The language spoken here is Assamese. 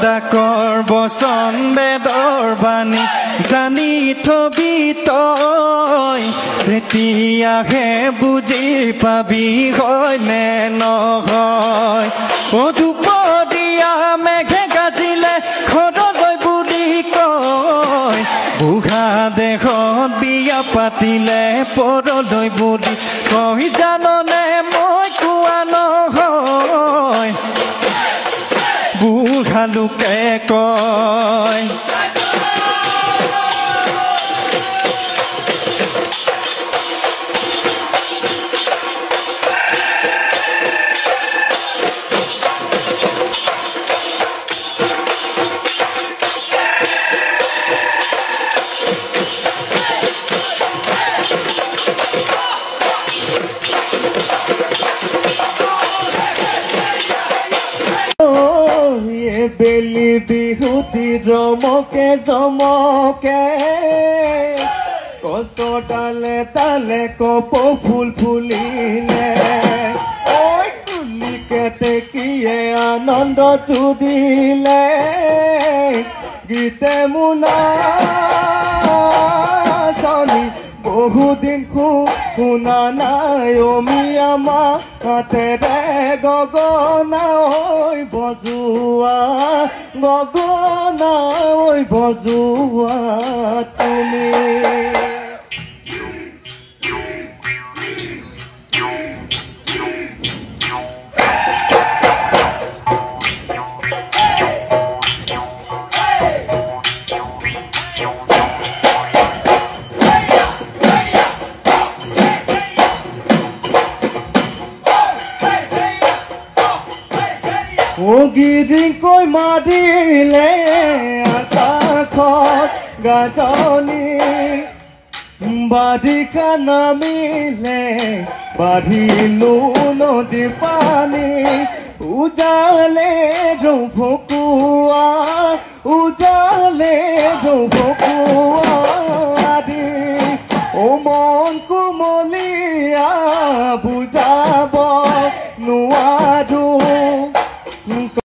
ডাকৰ বচন বেদৰ বাণী জানি থবি তই তেতিয়াহে বুজি পাবি হয় নে নহয় অ দুপৰীয়া মেঘে গাজিলে ঘৰলৈ বুলি কয় বুঢ়া দেহত বিয়া পাতিলে পৰলৈ বুলি কয় জাননে মই কোৱা নহয় বুঢ়া লোকে কয় বেলি বিহুতি ৰমকে জমকে কচৰ তালে তালে কপ ফুল ফুলিলে ঐ কুলি কেতেকীয়ে আনন্দ জুৰিলে গীতে মোনা চলি বহুদিন শুনা নাই অমিয়া মা হাতেৰে গগনা ঐ বজোৱা গগনা ঐ বজোৱা তুমি গিৰিকৈ মাৰিলে আকাশত গাজনি বাৰিষা নামিলে বাঢ়িলো নদী পানী উজালে ভকুৱা উজালে ভকুৱা আদি ও মন কুমলীয়া বুজাব